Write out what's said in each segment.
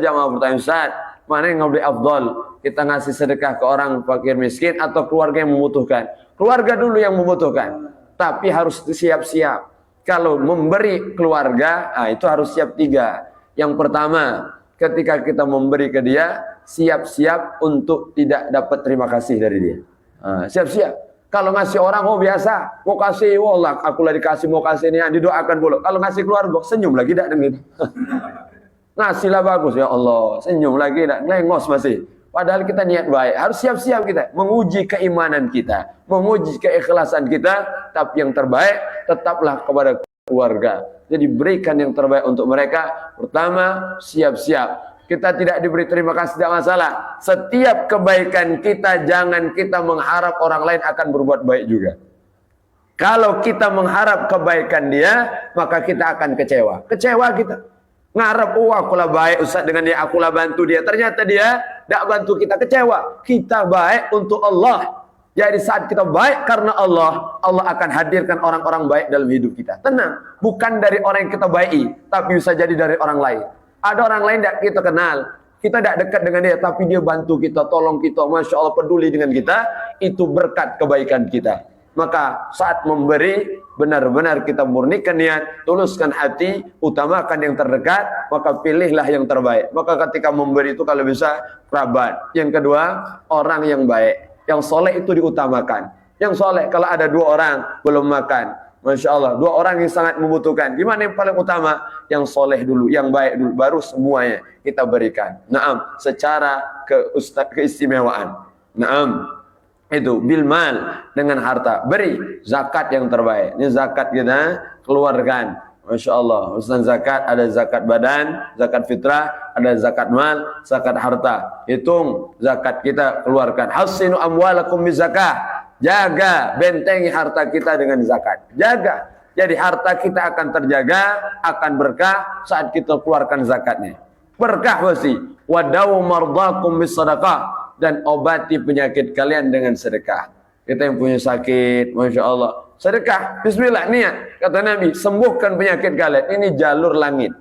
jamaah pertanyaan Ustaz, mana yang lebih afdal? Kita ngasih sedekah ke orang fakir miskin atau keluarga yang membutuhkan? Keluarga dulu yang membutuhkan. Tapi harus siap-siap. Kalau memberi keluarga, itu harus siap 3. Yang pertama, ketika kita memberi ke dia, siap-siap untuk tidak dapat terima kasih dari dia. Siap-siap. Kalau ngasih orang, biasa, mau kasih, wallah, aku lah dikasih, mau kasih ini, didoakan pula. Kalau ngasih keluarga, senyum lagi dak dengan ngasihlah bagus, ya Allah, senyum lagi dak, lengos masih. Padahal kita niat baik, harus siap-siap kita menguji keimanan kita, menguji keikhlasan kita, tapi yang terbaik tetaplah kepada keluarga. Jadi berikan yang terbaik untuk mereka. Pertama, siap-siap. Kita tidak diberi terima kasih, tidak masalah. Setiap kebaikan kita, jangan kita mengharap orang lain akan berbuat baik juga. Kalau kita mengharap kebaikan dia, maka kita akan kecewa. Kecewa kita. Ngarep, akulah baik Ustaz dengan dia, akulah bantu dia. Ternyata dia tidak bantu kita, kecewa. Kita baik untuk Allah. Jadi saat kita baik karena Allah, Allah akan hadirkan orang-orang baik dalam hidup kita. Tenang, bukan dari orang yang kita baiki, tapi bisa jadi dari orang lain. Ada orang lain tidak kita kenal, kita tidak dekat dengan dia, tapi dia bantu kita, tolong kita, Masya Allah, peduli dengan kita, itu berkat kebaikan kita. Maka saat memberi, benar-benar kita murnikan niat, tuluskan hati, utamakan yang terdekat, maka pilihlah yang terbaik. Maka ketika memberi itu kalau bisa, kerabat. Yang kedua, orang yang baik. Yang soleh itu diutamakan. Yang soleh, kalau ada 2 orang belum makan, Masya Allah, 2 orang yang sangat membutuhkan. Gimana yang paling utama? Yang soleh dulu, yang baik dulu, baru semuanya kita berikan. Naam, secara keistimewaan. Naam, itu bilmal, dengan harta. Beri zakat yang terbaik. Ini zakat kita keluarkan. Masya Allah, urusan zakat, ada zakat badan, zakat fitrah, ada zakat mal, zakat harta. Hitung zakat kita keluarkan. Hasinu amwalakum bizakah. Jaga, bentengi harta kita dengan zakat. Jaga. Jadi harta kita akan terjaga, akan berkah saat kita keluarkan zakatnya. Berkah pasti. Wadawu mardakum bisadaqah, dan obati penyakit kalian dengan sedekah. Kita yang punya sakit, Masya Allah, sedekah, bismillah, niat. Kata Nabi, sembuhkan penyakit kalian. Ini jalur langit.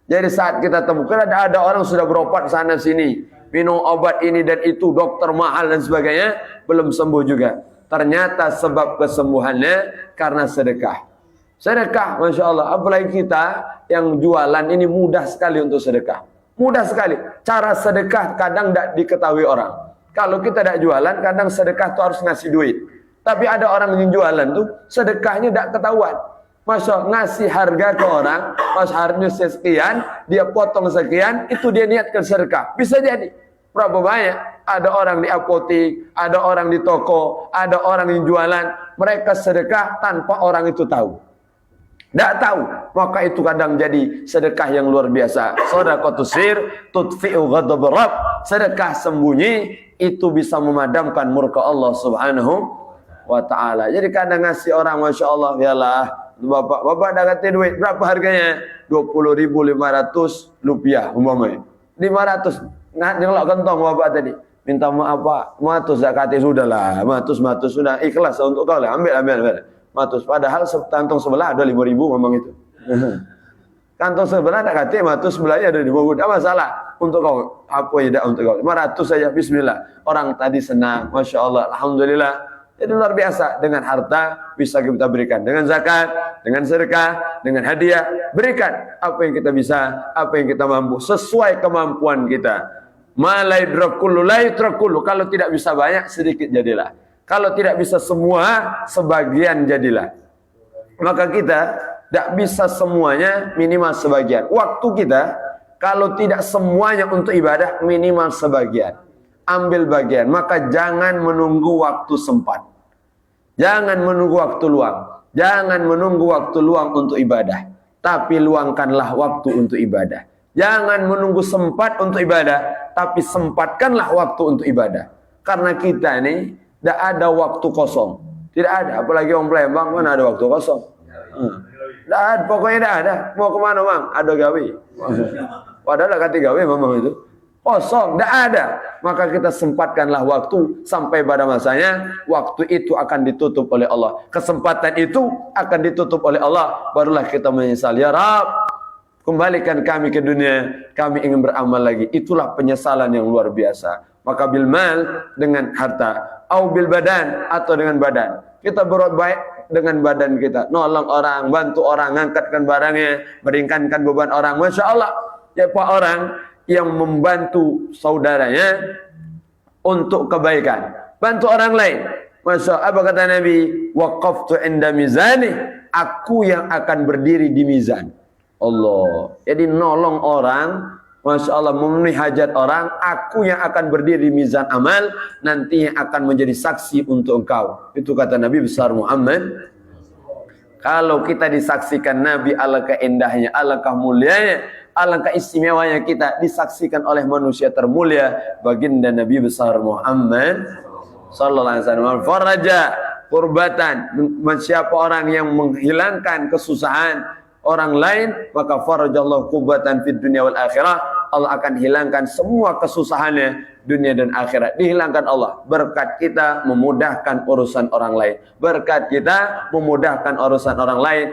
Jadi saat kita temukan ada orang sudah berobat sana sini, minum obat ini dan itu, dokter mahal dan sebagainya, belum sembuh juga. Ternyata sebab kesembuhannya karena sedekah. Sedekah, Masya Allah. Apalagi kita yang jualan ini mudah sekali untuk sedekah. Mudah sekali. Cara sedekah kadang tidak diketahui orang. Kalau kita tidak jualan, kadang sedekah itu harus ngasih duit. Tapi ada orang yang jualan tuh sedekahnya tidak ketahuan. Masya Allah, ngasih harga ke orang, pas harganya sekian, dia potong sekian, itu dia niatkan sedekah. Bisa jadi. Berapa banyak? Ada orang di apotik, ada orang di toko, ada orang yang jualan. Mereka sedekah tanpa orang itu tahu. Tidak tahu. Maka itu kadang jadi sedekah yang luar biasa. Shadaqatus sir tudfi'u ghadab Rabb. Sedekah sembunyi itu bisa memadamkan murka Allah Subhanahu wa ta'ala. Jadi kadang ngasih orang, Masya Allah, yalah, bapak dah kata duit, berapa harganya? 20.500 rupiah umpamanya. 500 nyelok kantong bapak tadi. Minta maaf Pak, 100 zakatnya sudahlah, 100 sudah ikhlas untuk kau lah, ambil. 100, padahal kantong sebelah ada 5.000 memang itu. Kantong sebelah ada katanya 100 sebelahnya ada 5.000, tidak masalah untuk kau, apa ya tidak untuk kau, 500 saja, bismillah. Orang tadi senang, Masya Allah, Alhamdulillah. Jadi luar biasa, dengan harta bisa kita berikan, dengan zakat, dengan sedekah, dengan hadiah, berikan apa yang kita bisa, apa yang kita mampu, sesuai kemampuan kita. Ma la yudrakulu la yutrakulu. Kalau tidak bisa banyak, sedikit jadilah. Kalau tidak bisa semua, sebagian jadilah. Maka kita tidak bisa semuanya, minimal sebagian. Waktu kita, kalau tidak semuanya untuk ibadah, minimal sebagian. Ambil bagian. Maka jangan menunggu waktu sempat. Jangan menunggu waktu luang. Jangan menunggu waktu luang untuk ibadah. Tapi luangkanlah waktu untuk ibadah. Jangan menunggu sempat untuk ibadah, tapi sempatkanlah waktu untuk ibadah. Karena kita ini tidak ada waktu kosong. Tidak ada, apalagi orang Palembang mana ada waktu kosong. Tidak ada, pokoknya tidak ada. Mau kemana Bang? Ada gawe. Padahal kata gawe memang itu kosong, tidak ada. Maka kita sempatkanlah waktu sampai pada masanya. Waktu itu akan ditutup oleh Allah. Kesempatan itu akan ditutup oleh Allah. Barulah kita menyesal. Ya Rabb, kembalikan kami ke dunia, kami ingin beramal lagi. Itulah penyesalan yang luar biasa. Maka bil mal, dengan harta, au bil badan, atau dengan badan. Kita berbuat baik dengan badan kita, nolong orang, bantu orang, ngangkatkan barangnya, meringankan beban orang. Masya Allah, siapa orang yang membantu saudaranya untuk kebaikan, bantu orang lain. Masya Allah, apa kata Nabi? Waqaftu inda mizani, aku yang akan berdiri di mizan. Allah. Jadi nolong orang, Masya Allah, memenuhi hajat orang, aku yang akan berdiri di mizan amal, nanti yang akan menjadi saksi untuk engkau. Itu kata Nabi besar Muhammad. Kalau kita disaksikan Nabi, alangkah indahnya, alangkah mulianya, alangkah istimewanya kita disaksikan oleh manusia termulia, baginda Nabi besar Muhammad sallallahu alaihi wasallam. Faraja kurbatan, siapa orang yang menghilangkan kesusahan orang lain, maka farajallahu kurbatan fid dunya wal akhirah, Allah akan hilangkan semua kesusahannya dunia dan akhirat. Dihilangkan Allah berkat kita memudahkan urusan orang lain, berkat kita memudahkan urusan orang lain,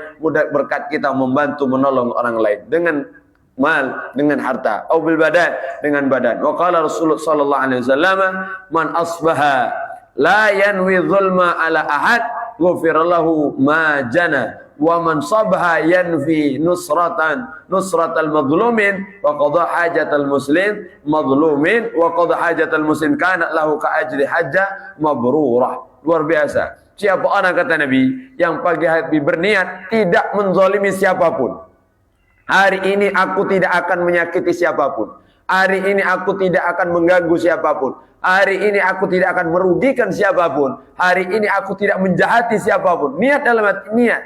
berkat kita membantu menolong orang lain dengan mal, dengan harta, au bil badan, dengan badan. Wa qala Rasulullah sallallahu alaihi wasallam, man asbaha la yanwi zulma ala ahad ghufira lahu ma jana wa man sabha yanfi nusratal madlumin wa qada hajatal muslim madlumin wa qada hajatal muslim kana lahu ka ajri hajjah mabrurah. Luar biasa. Siapa orang, kata Nabi, yang pagi hari berniat tidak menzalimi siapapun. Hari ini aku tidak akan menyakiti siapapun. Hari ini aku tidak akan mengganggu siapapun. Hari ini aku tidak akan merugikan siapapun. Hari ini aku tidak menjahati siapapun. Niat dalam hati, niat.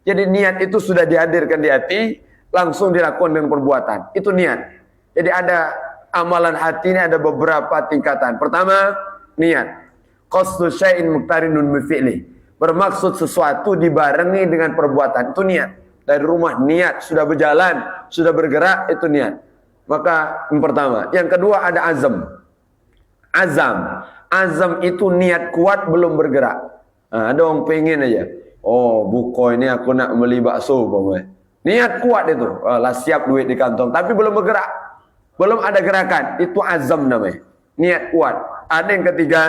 Jadi niat itu sudah dihadirkan di hati, langsung dilakukan dengan perbuatan. Itu niat. Jadi ada amalan hati ini ada beberapa tingkatan. Pertama, niat. Qasdu syai'in muqtarinun bi fi'li. Bermaksud sesuatu dibarengi dengan perbuatan. Itu niat. Dari rumah niat, sudah berjalan, sudah bergerak, itu niat. Maka yang pertama. Yang kedua ada azam. Azam itu niat kuat belum bergerak. Nah, ada orang pengen aja. Oh, buko ini aku nak beli bakso, pokoknya. Niat kuat itu. Lah siap duit di kantong, tapi belum bergerak. Belum ada gerakan. Itu azam namanya. Niat kuat. Ada yang ketiga,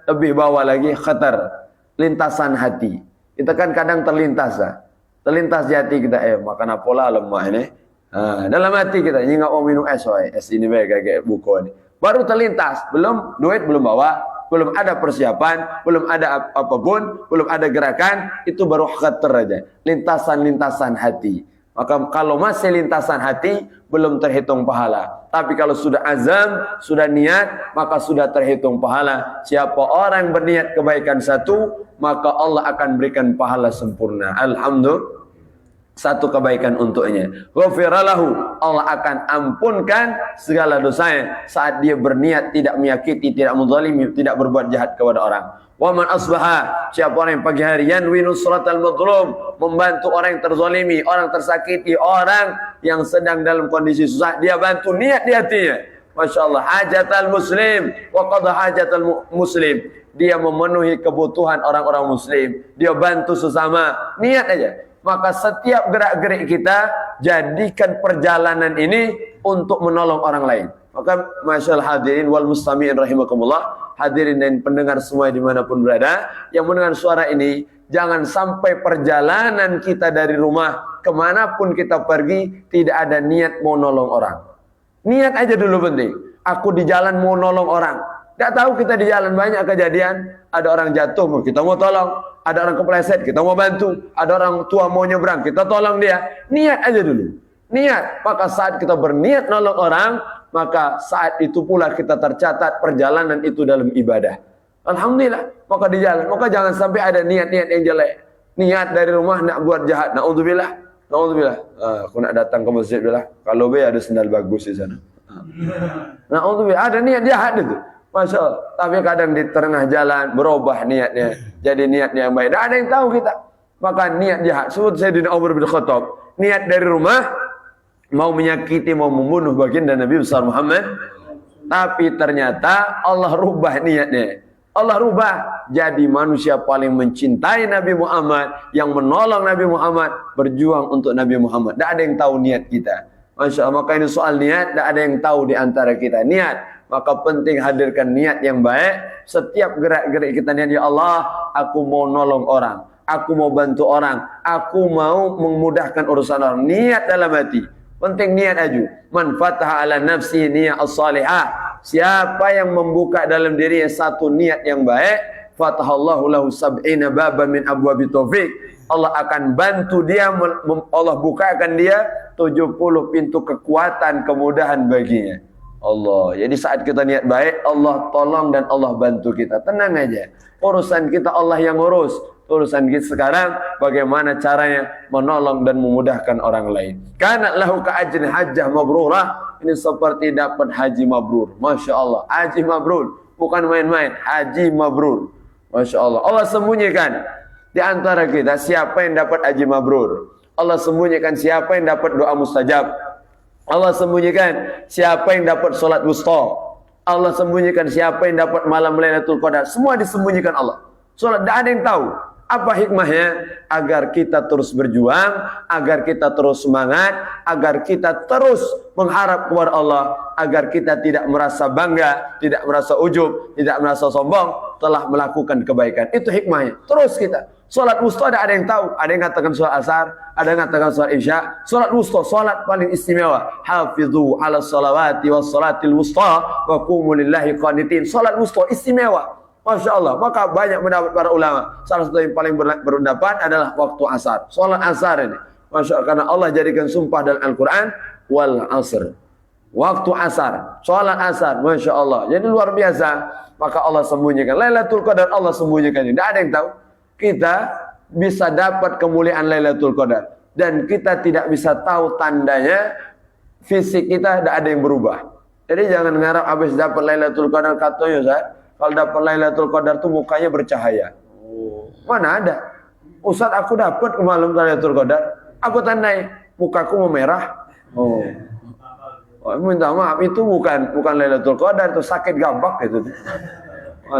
lebih bawah lagi, khatar. Lintasan hati. Kita kan kadang terlintas lah. Terlintas di hati kita, makan apalah lemah ini. Dalam hati kita, ini nggak mau minum es, es ini kayak buko ini. Baru terlintas, belum duit belum bawa, belum ada persiapan, belum ada apapun, belum ada gerakan, itu baru khatar aja. Lintasan-lintasan hati. Maka kalau masih lintasan hati, belum terhitung pahala. Tapi kalau sudah azam, sudah niat, maka sudah terhitung pahala. Siapa orang berniat kebaikan satu, maka Allah akan berikan pahala sempurna. Alhamdulillah. Satu kebaikan untuknya. Ghafiralahu, Allah akan ampunkan segala dosanya saat dia berniat tidak menyakiti, tidak menzalimi, tidak berbuat jahat kepada orang. Wa man asbaha, siapa orang yang pagi hari yanwi nusratal madlum, membantu orang yang terzalimi, orang tersakiti, orang yang sedang dalam kondisi susah, dia bantu, niat di hatinya. Masya Allah, hajatal muslim wa qada hajatal muslim, dia memenuhi kebutuhan orang-orang muslim, dia bantu sesama, niat aja. Maka setiap gerak-gerik kita, jadikan perjalanan ini untuk menolong orang lain. Maka masyaallah hadirin wal mustami'in rahimakumullah, hadirin dan pendengar semua dimanapun berada, yang mendengar suara ini, jangan sampai perjalanan kita dari rumah, kemanapun kita pergi, tidak ada niat mau nolong orang. Niat aja dulu penting. Aku di jalan mau nolong orang. Tidak tahu kita di jalan banyak kejadian, ada orang jatuh, kita mau tolong. Ada orang kepleset, kita mau bantu. Ada orang tua mau nyebrang, kita tolong dia. Niat aja dulu. Niat. Maka saat kita berniat nolong orang, maka saat itu pula kita tercatat perjalanan itu dalam ibadah. Alhamdulillah. Maka di jalan. Maka jangan sampai ada niat-niat yang jelek. Niat dari rumah nak buat jahat. Na'udzubillah. Na'udzubillah. Aku nak datang ke masjid bilah. Kalau ada sendal bagus di sana. Na'udzubillah. Ada niat jahat itu. Masya Allah. Tapi kadang di tengah jalan berubah niatnya. Jadi niatnya yang baik. Tidak ada yang tahu kita. Maka niat jahat. Sebut Sayyidina Umar bin Khattab. Niat dari rumah. Mau menyakiti, mau membunuh baginda Nabi besar Muhammad. Tapi ternyata Allah rubah niatnya. Allah rubah. Jadi manusia paling mencintai Nabi Muhammad. Yang menolong Nabi Muhammad. Berjuang untuk Nabi Muhammad. Tidak ada yang tahu niat kita. Masya Allah, maka ini soal niat, tidak ada yang tahu di antara kita. Niat, maka penting hadirkan niat yang baik. Setiap gerak-gerik kita niat, ya Allah, aku mau nolong orang, aku mau bantu orang, aku mau memudahkan urusan orang. Niat dalam hati, penting niat aju. Man fataha ala nafsi niat as-salihah, siapa yang membuka dalam dirinya satu niat yang baik, fatahallahu lahu sab'ina baba min abwabi taufik, Allah akan bantu dia, Allah bukakan dia 70 pintu kekuatan, kemudahan baginya. Allah. Jadi saat kita niat baik, Allah tolong dan Allah bantu kita. Tenang aja. Urusan kita Allah yang urus. Urusan kita sekarang bagaimana caranya menolong dan memudahkan orang lain. Kana lahu ka'ajrin hajjah mabrurah. Ini seperti dapat haji mabrur. Masya Allah. Haji mabrur. Bukan main-main. Haji mabrur. Masya Allah. Allah sembunyikan di antara kita siapa yang dapat haji mabrur. Allah sembunyikan siapa yang dapat doa mustajab. Allah sembunyikan siapa yang dapat solat wusta. Allah sembunyikan siapa yang dapat malam Lailatul Qadar. Semua disembunyikan Allah. Solat tidak ada yang tahu. Apa hikmahnya? Agar kita terus berjuang, agar kita terus semangat, agar kita terus mengharap kepada Allah, agar kita tidak merasa bangga, tidak merasa ujub, tidak merasa sombong telah melakukan kebaikan. Itu hikmahnya. Terus kita. Salat wusta ada yang tahu, ada yang katakan salat asar, ada yang katakan salat isya. Salat wusta, salat paling istimewa. Hafizu ala salawati was salatil wusta wa qumu lillahi qanitin. Salat wusta istimewa. Masya Allah. Maka banyak pendapat para ulama. Salah satu yang paling berpendapat adalah waktu asar. Salat asar ini. Masya Allah. Karena Allah jadikan sumpah dalam Al-Quran. Wal asr. Waktu asar. Salat asar. Masya Allah. Jadi luar biasa. Maka Allah sembunyikan. Lailatul Qadar Allah sembunyikan. Tidak ada yang tahu. Kita bisa dapat kemuliaan Lailatul Qadar. Dan kita tidak bisa tahu tandanya. Fisik kita tidak ada yang berubah. Jadi jangan ngarap habis dapat Lailatul Qadar. Katanya saya. Kalau dapat Lailatul Qadar itu mukanya bercahaya. Mana ada? Ustaz, aku dapat ke malam Lailatul Qadar. Aku tandai mukaku memerah. Oh, minta maaf, itu bukan Lailatul Qadar, itu sakit gabak itu.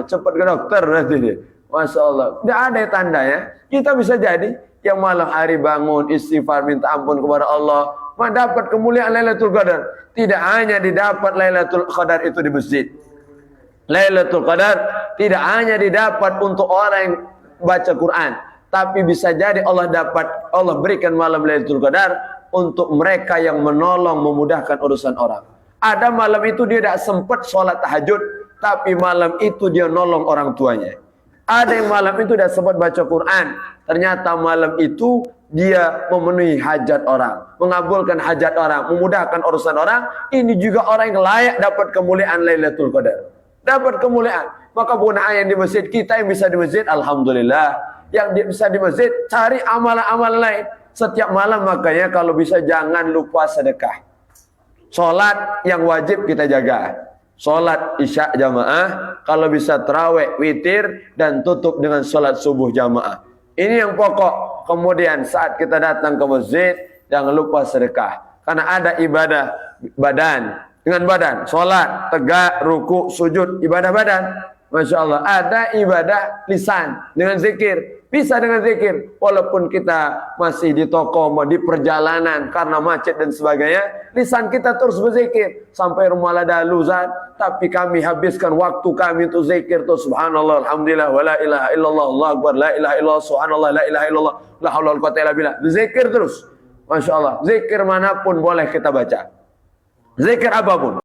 Cepat ke dokter nanti. Masya Allah. Tidak ada tandanya. Kita bisa jadi yang malam hari bangun istighfar minta ampun kepada Allah, mendapat kemuliaan Lailatul Qadar. Tidak hanya didapat Lailatul Qadar itu di masjid. Lailatul Qadar tidak hanya didapat untuk orang yang baca Quran, tapi bisa jadi Allah berikan malam Lailatul Qadar untuk mereka yang menolong memudahkan urusan orang. Ada malam itu dia tidak sempat sholat tahajud, tapi malam itu dia nolong orang tuanya. Ada yang malam itu tidak sempat baca Quran, ternyata malam itu dia memenuhi hajat orang, mengabulkan hajat orang, memudahkan urusan orang. Ini juga orang yang layak dapat kemuliaan Lailatul Qadar. Dapat kemuliaan. Maka bukan hanya di masjid, kita yang bisa di masjid, alhamdulillah. Yang bisa di masjid, cari amalan-amalan lain. Setiap malam makanya kalau bisa jangan lupa sedekah. Sholat yang wajib kita jaga. Sholat isya jamaah, kalau bisa tarawih, witir, dan tutup dengan sholat subuh jamaah. Ini yang pokok. Kemudian saat kita datang ke masjid, jangan lupa sedekah. Karena ada ibadah badan. Dengan badan, sholat, tegak, ruku, sujud, ibadah badan. Masya Allah. Ada ibadah lisan dengan zikir. Bisa dengan zikir. Walaupun kita masih di toko, di perjalanan, karena macet dan sebagainya. Lisan kita terus berzikir. Sampai rumah ladalu zat. Tapi kami habiskan waktu kami untuk zikir. Tuh subhanallah, alhamdulillah, wa la ilaha illallah, Allah akbar, la ilaha illallah, subhanallah, la ilaha illallah, la hawla wal quwwata illa billah. Zikir terus. Masya Allah. Zikir manapun boleh kita baca. Zikir apapun.